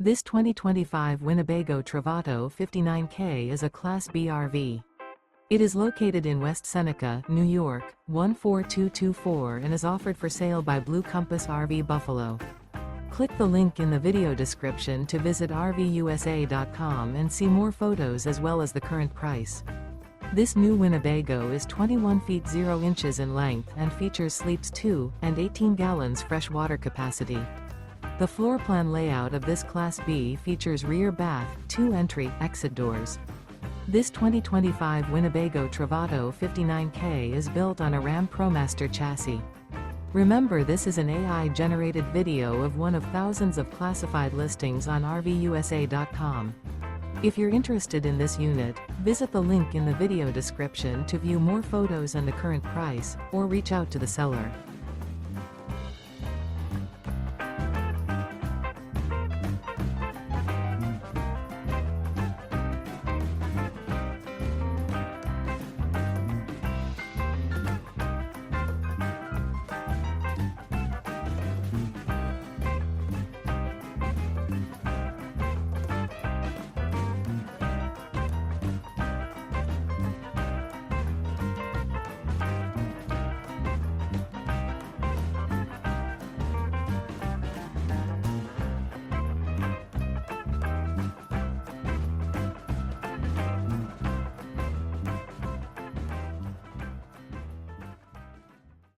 This 2025 Winnebago Travato 59K is a Class B RV. It is located in West Seneca, New York, 14224 and is offered for sale by Blue Compass RV Buffalo. Click the link in the video description to visit RVUSA.com and see more photos as well as the current price. This new Winnebago is 21 feet 0 inches in length and features sleeps 2 and 18 gallons fresh water capacity. The floor plan layout of this Class B features rear bath, 2 entry, exit doors. This 2025 Winnebago Travato 59K is built on a Ram ProMaster chassis. Remember, this is an AI-generated video of one of thousands of classified listings on RVUSA.com. If you're interested in this unit, visit the link in the video description to view more photos and the current price, or reach out to the seller.